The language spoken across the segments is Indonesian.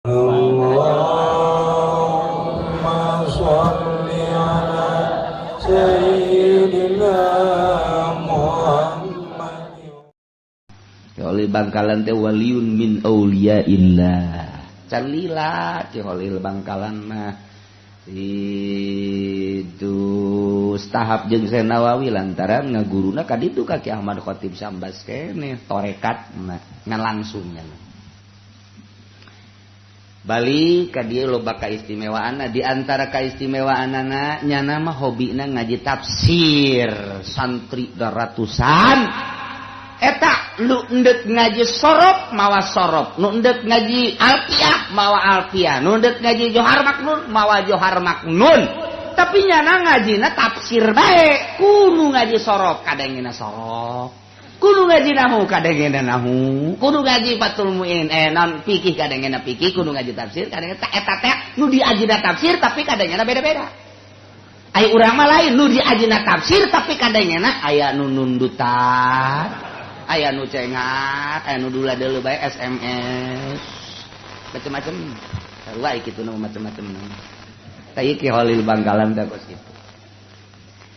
Allahumma sholli ala sayyidina Muhammad. Oleh Bangkalan teh waliun min auliyaillah. Can lila ti Holil Bangkalan mah itu tahap jeung Syekh Nawawi lantaran ngaguruna ka ditu ka Ki Ahmad Khatib Syambas keneh torekat mah ngan langsungnya. Bali ka dieu loba kaistimewaanna, di antara kaistimewaanna nyana mah hobina ngaji tafsir, santri ratusan. Eta lu endek ngaji sorop mawa sorop, nu endek ngaji alfiah mawa alfiah, nu endek ngaji johar maknun mawa johar maknun. Tapi nyana ngajina tafsir bae, kudu ngaji sorop kadengina sorop. Kudu ngaji nahu kadengena nahu, kudu ngaji Fathul Muin non fikih kadengena fikih, kudu ngaji tafsir kadengena eta teh nu diajina tafsir tapi kadengena beda-beda. Aya urang mah lain nu diajina tafsir tapi kadengena aya nu nundutan, aya nu cengat, aya nu dula-deuleu bae SMS. Macam-macam. Sarua kitu nu macam-macam. Tah ieu Ki Holil Bangkalan teh kos kitu.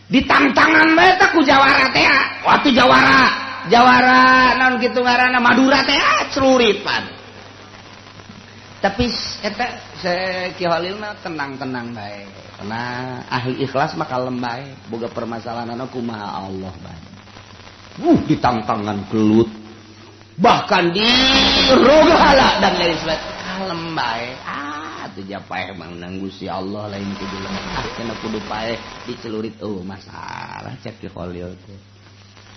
Ditangtangan bae teh ku jawara teh. Waktu jawara naon kitu ngaranna Madura teh celuripan. Tapi eta Ki Holil mah tenang-tenang bae. Karena ahli ikhlas mah kalem bae, boga permasalahanna kumaha Allah bae. Ditangtangan gelut. Bahkan di rogala dan lain sebagainya kalem bae. Teu japaeh mang Gusti Allah lain kudu lemah. Cenah kudu paeh dicelurit masalah cek Ki Holil teh.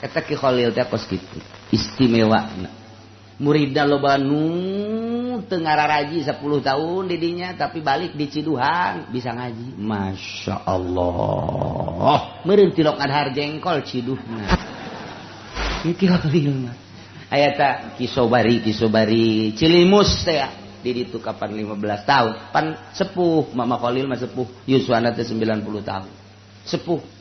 Kata Ki Holil teh kos kitu istimewana muridna loba nu teu ngararaji 10 tahun di dinya tapi balik di Ciduhan bisa ngaji Masya Allah meureun tilok adhar jengkol ciduhna Ki Holil mah aya ta Ki Sobari Cilimus teh di ditu kapan 15 tahun pan sepuh Mama Holil mah sepuh yuswana teh 90 tahun sepuh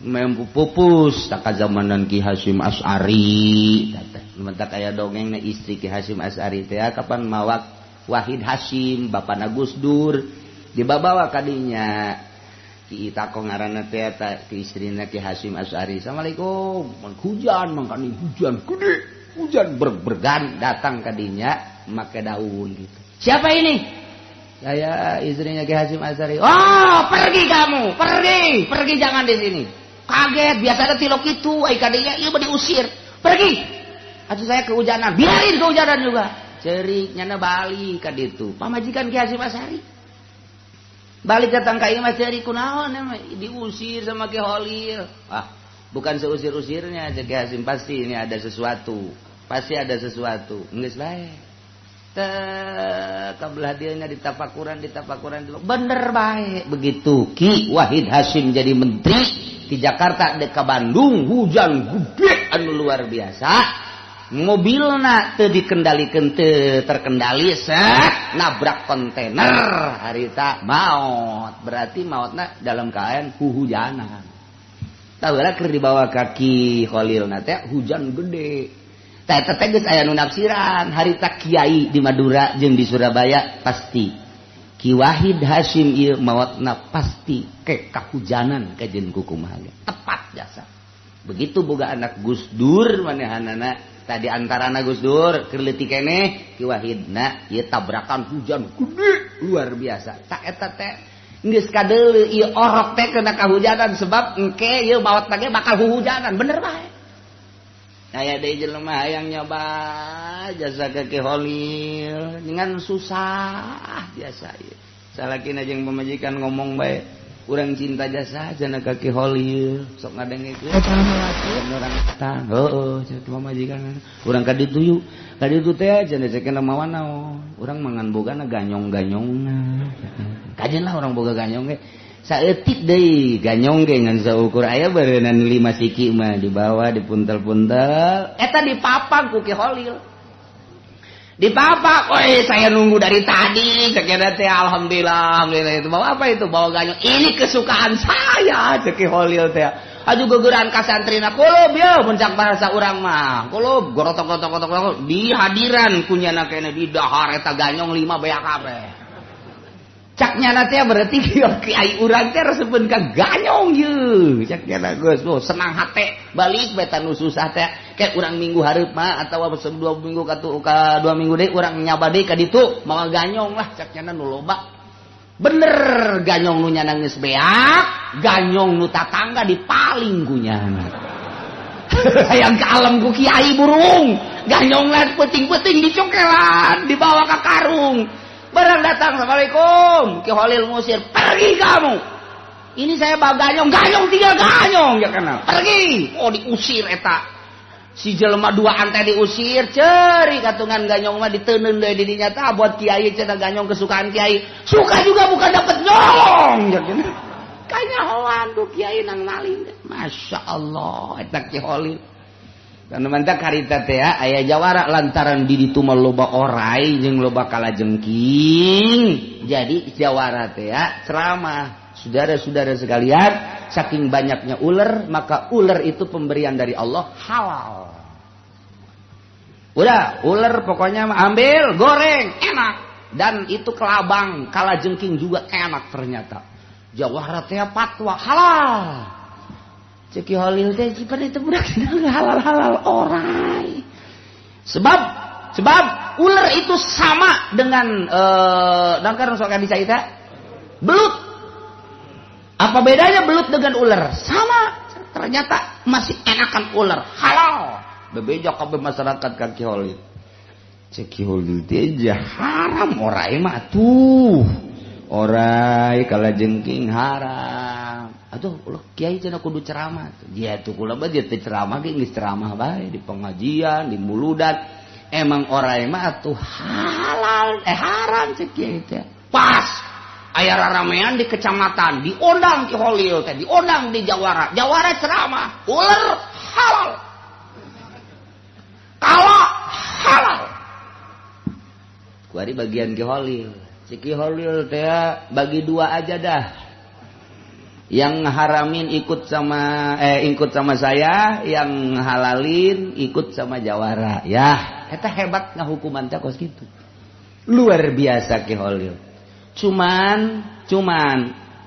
mempu pupus tak zamanan Ki Hasyim Asy'ari mentak aya dongengna istri Ki Hasyim Asy'ari teh kapan mawak Wahid Hasyim bapana Gus Dur dibawa ka dinya Ki Itako ngaranna teh eta ki istrina Ki Hasyim Asy'ari Assalamualaikum hujan mangkani hujan gede hujan bergan datang ka dinya make daun gitu siapa ini saya istrinya Ki Hasyim Asy'ari oh pergi kamu pergi jangan di sini kaget biasa ada tilok itu ai kadinya ieu diusir pergi atuh saya kehujanan biarin kehujanan juga ceurik nyana balik ka ditu pamajikan Ki Hasyim Asy'ari balik datang ka ieu mah ceurik kunaon diusir sama Ki Holil bukan seusir-usirnya Ki Hasyim pasti ini ada sesuatu geus bae teh kabelah dieunya ditapakuran bener bae begitu Ki Wahid Hasyim jadi menteri di Jakarta dek ka Bandung hujan gede anu luar biasa mobilna teu dikendalikeun teu terkendali nabrak kontainer harita maot berarti maotna dalam keadaan hujanan tah heula keur dibawa ka Ki Holilna teh hujan gede tah eta teh geus aya nu nafsiran harita kiai di Madura jeung di Surabaya pasti Ki Wahid Hasyim ieu maotna pasti ke kahujanan kajeun kukumaha tepat jasa begitu boga anak Gus Dur manehanana tadi antarana Gus Dur keur leutik keneh Ki Wahidna ieu tabrakan hujan gede luar biasa tak eta teh geus kadeuleu ieu orok teh kena kahujanan sebab engke ieu maotna ge bakal hujanan bener bae aya deui jelema hayang nyoba jasa ke Ki Holil dengan susah biasa ieu salakina jeung pamajikan ngomong bae urang cinta jasa jana ka Ki Holil sok ngadengkeun urang tah heueuh ceuk pamajikan urang ka ditu yuk ka ditu teh cenah ceukna mawan naon urang mangan bogana ganyong-ganyongna kajen lah urang boga ganyong ge saeutik deui ganyong ge ngan saukur aya beureunan 5 siki mah dibawa dipuntel-puntel eta dipapag ku Ki Holil dipapak saya nunggu dari tadi sekira teh alhamdulillah itu bawa apa itu bawa ganyong ini kesukaan saya Ki Holil teh aju gegeran ka santrina kulub ya muncak bahasa urang mah kulub gorotok di hadiran kunyana kene di dahar eta ganyong 5 bea kabeh caknya nanti berarti kiai urang teh resepkeun ka ganyong ye caknya geus senang hate balik beta nu susah teh kayak urang minggu hareup mah atawa 2 minggu ka 2 minggu deui urang nyaba deui ka ditu moal ganyong lah caknya nu loba bener ganyong nu nyana geus beak ganyong nu tatangga dipaling kunyana hayang kalem ku kiai burung ganyong lain penting-penting dicokelan dibawa ke karung barang datang assalamualaikum Ki Holil ngusir pergi kamu ini saya bawa ganyong tinggal ganyong ya kenal pergi diusir eta si jelema duaan teh diusir ceri katungan ganyong mah diteuneun deui di dinya tah buat kiai cenah ganyong kesukaan kiai suka juga bukan dapat nyolong ya kenal kanyahoan ku kiai nang maling Masya Allah eta Ki Holil karena mantap karita teh aya jawara lantaran di ditu mah loba orai jeung loba kalajengking jadi jawara teh ceramah saudara-saudara sekalian saking banyaknya ular maka ular itu pemberian dari Allah halal udah ular pokoknya ambil goreng enak dan itu kelabang kalajengking juga enak ternyata jawara teh fatwa halal Ceki Holil teh cipan itu budak halal-halal orang. Sebab ular itu sama dengan dangkar sok dicaita belut. Apa bedanya belut dengan ular? Sama. Ternyata masih enakan ular. Halal. Bebeja kabeh masyarakat Ceki Holil. Ceki Holil teh haram orai mah tuh. Orai kalajengking haram. Atuh ulah kiai cenah kudu ceramah. Dia tuh kula mah dia teh ceramah ge geus ceramah bae di pengajian, di muludan. Emang orai mah atuh halal haram cek kiai teh. Pas aya raramean di kecamatan, diundang Ki Holil teh, diundang di Jawara. Jawara ceramah, ular halal. Kala halal. Kuari bagian Ki Holil. Si Ki Holil teh bagi 2 aja dah. Yang haramin ikut sama saya, yang halalin ikut sama Jawara. Ya, eta hebat ngahukuman teh kos kitu. Luar biasa Ki Holil. Cuman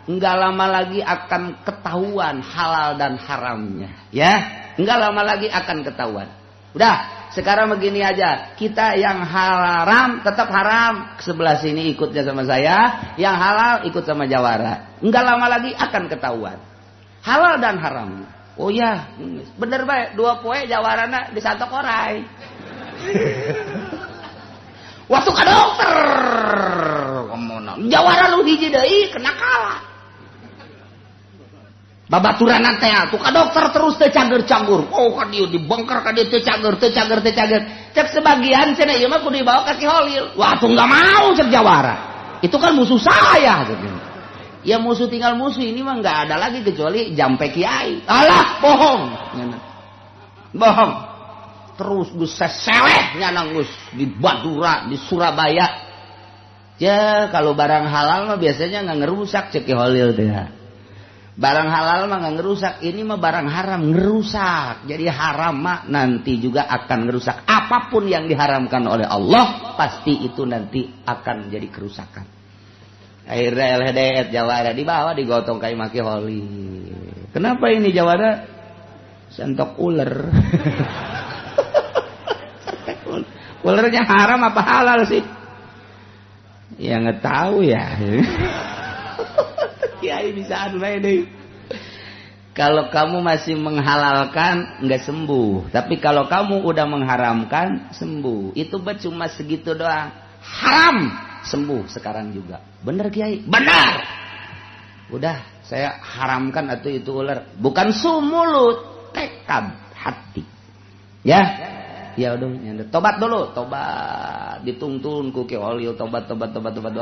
enggak lama lagi akan ketahuan halal dan haramnya, ya. Enggak lama lagi akan ketahuan. Udah, sekarang begini aja. Kita yang haram tetap haram. Sebelah sini ikutnya sama saya. Yang halal ikut sama Jawara. Enggak lama lagi akan ketahuan. Halal dan haram. Oh ya, bener baik. 2 poe Jawarana disantok orai. Waktu ke dokter. Jawara lu hiji deui kena kalah. Babaturan teh tuh ka dokter terus teu cager-cager. Oh ka dieu dibengker ka dieu teu cager. Cek sebagian cenah ieu mah kudu dibawa ka Ki Holil. Wah tuh enggak mau cek Jawara. Itu kan musuh saya gitu. Ya musuh tinggal musuh ini mah enggak ada lagi kecuali jampe kiai. Alah bohong. Bohong. Terus geus seseleh nyana geus di Madura, di Surabaya. Ya kalau barang halal mah biasanya enggak ngerusak cek Ki Holil teh. Barang halal mah nggak ngerusak, ini mah barang haram ngerusak. Jadi haram mah nanti juga akan ngerusak. Apapun yang diharamkan oleh Allah pasti itu nanti akan jadi kerusakan. Akhirnya LHDS Jawara dibawa digotong kayak Ki Holil. Kenapa ini Jawara? Sentok ular. Ularnya haram apa halal sih? Ya nggak tahu ya. Kiai bisa anu deh. Kalau kamu masih menghalalkan nggak sembuh, tapi kalau kamu udah mengharamkan sembuh. Itu cuma segitu doang. Haram sembuh sekarang juga. Bener Kiai? Benar. Udah saya haramkan atau itu ular. Bukan mulut, tekad hati. Ya. Ya udah tobat dulu, tobat dituntun ku Ki Holil, tobat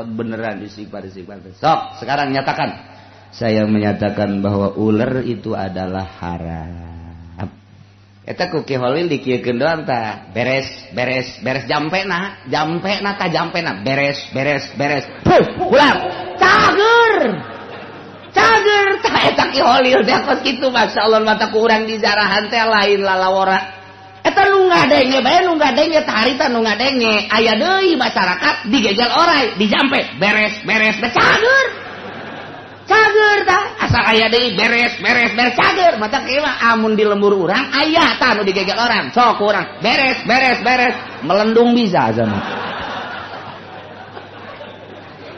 beneran istighfar. Sok, sekarang nyatakan. Saya menyatakan bahwa ular itu adalah haram. Eta ku Ki Holil dikiekeun doang tah, beres jampena beres. Puh, ular. Cager. cager tah eta Ki Holil teh kos kitu masyaallah mata ku urang di jarahan teh lain lalawara eta nu ngadenge bae nu ngadenge tah harita nu ngadenge aya deui masyarakat digegel orai dijampe beres cager tah asal aya deui beres cager mata kieu amun di lembur urang aya tah nu digegel orang sok urang beres melendung bisa azan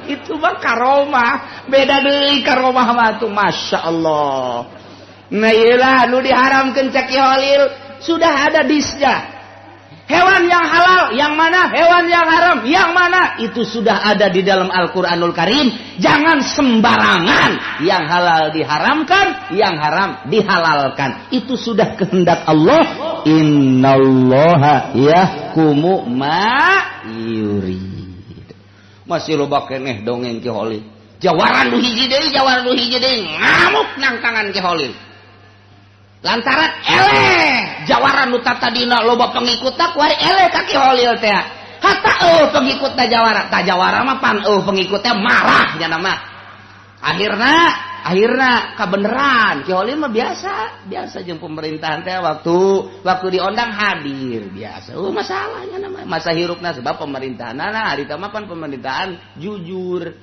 itu mah karomah beda deui karomah mah tuh masyaallah. Nah iyalah nu diharamkeun cak Ki Holil sudah ada disnya. Hewan yang halal yang mana, hewan yang haram yang mana, itu sudah ada di dalam Al-Qur'anul Karim. Jangan sembarangan, yang halal diharamkan, yang haram dihalalkan. Itu sudah kehendak Allah. Innallaha yahkumu ma yuri. Masih loba keneh dongeng Ki Holil. Jawaran nu hiji deui ngamuk nang tangan Ki Holil. Lantaran eleh jawaran nu tadina loba pengikutna kuari eleh ka Ki Holil teh. Hatta pengikutna jawara, tah jawara mah pan pengikutnya marah nya nama. Akhirna kabeneran Ki Holil mah biasa jeung pemerintahan teh waktu diondang hadir biasa. Masalahnya nama masa hirupna sebab pemerintahanna harita mah pan pemerintahan jujur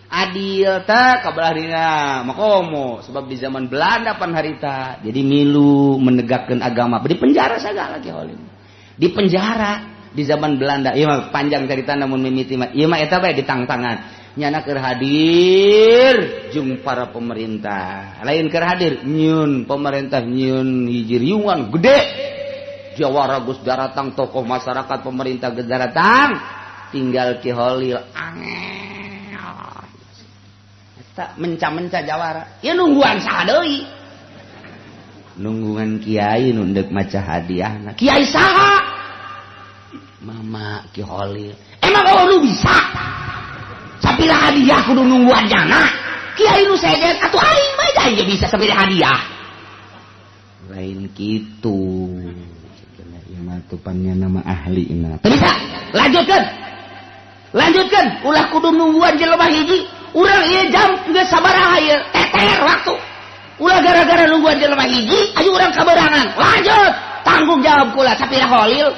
adil teh kabelah dina makomo sebab di zaman Belanda pan harita jadi milu menegakkan agama di penjara sagala Ki Holil di penjara di zaman Belanda ieu mah panjang cerita namun mimiti mah ieu mah eta bae ditangtangan nyana keur hadir jeung para pemerintah lain keur hadir nyieun pemerintah nyieun hiji riungan gede jawara Gus daratang tokoh masyarakat pemerintah geus daratang tinggal Ki Holil angel eta menca jawara ya nungguan saha deui nungguan kiai nu deuk maca hadiahna kiai saha mama Ki Holil emang kalau lu bisa sapila hadiah kudu nungguan jana kiai nu sejen atuh aing mah aja bisa sapila hadiah lain kitu ieu mah tupannya nama ahlina teu bisa lanjutkeun ulah kudu nungguan jelema hiji urang ieu jam geus sabaraha ieu teter waktu ulah gara-gara nungguan jelema hiji aju urang kaberangan lanjut tanggung jawab kula sapira Holil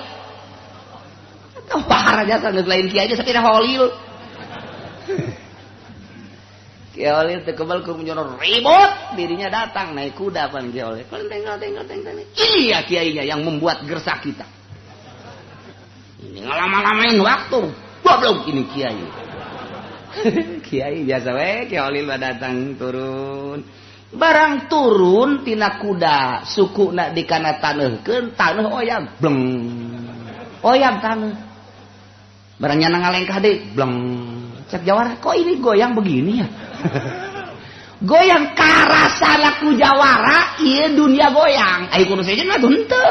tah pahar aja kan lain kiai aja sapira Holil Ki Holil teu kebal ku munyor ribut dirinya datang naik kuda pan Ki Holil teng iya kiainya yang membuat gersak kita ini ngalama-lamain waktu goblok ini kiai kiai biasa we Ki Holil datang turun barang turun tina kuda sukuna dikana taneuhkeun taneuh oyang bleng oyang taneuh barang nyana ngalengkah deui bleng cek jawara kok ini goyang begini ya goyang karasana ku jawara ieu dunia goyang ai kudu sejen mah henteu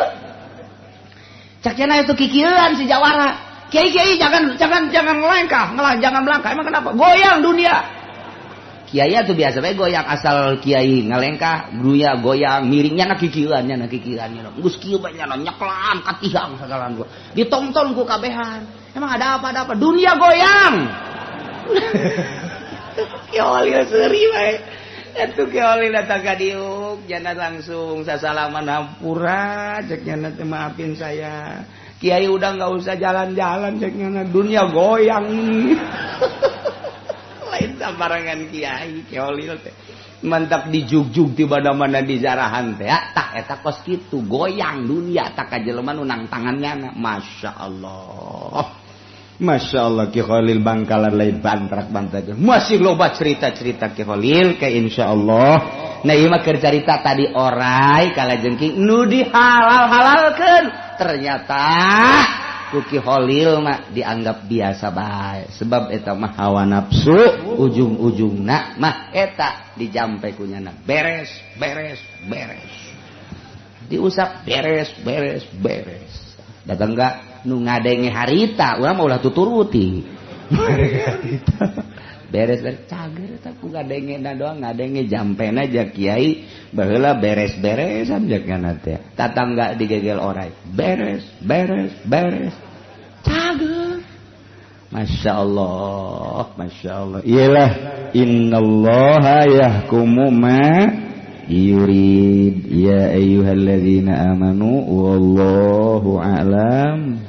cek cenah itu kikieuan si jawara kiai jangan ngelangkah jangan melangkah emang kenapa goyang dunia kiai tuh biasa bae goyang asal kiai ngalengkah dunia goyang miringnya na kikieuan geus kieu bae nya nyeklan katihang sagalan gua ditonton ku kabehan emang ada apa dunia goyang Ki Holil seuri bae atuh Ki Holil datang ka diuk jana langsung sasalaman hampura cek nya teh maafin saya kiai udah nggak usah jalan-jalan ceknya dunia goyang lain sambarangan kiai Ki Holil teh mantap dijugjug di mana-mana di jarahan teh tah eta kos kitu goyang dunia tak ka jelema nu nang tangannya Masya Allah Ki Holil Bangkalan lain bantrak masih loba cerita-cerita Ki Holil ke insyaallah nah ieu mah keur carita tadi orai kalajengking nu dihalal-halalkeun ternyata ku Ki Holil mah dianggap biasa bae sebab eta mah hawa nafsu ujung-ujungna mah eta dijampe ku nyana beres diusap beres datang enggak nu ngadenge harita urang mah ulah tuturuti beres cager eta ku ngadengena doang ngadenge jampena aja kiai baheula beres-beresan jagana teh tatangga digegel orai beres cager Masya Allah, Masya Allah. Iyalah, innallaha yahkumu ma yurid. Ya ayyuhalladzina amanu wallahu a'lam.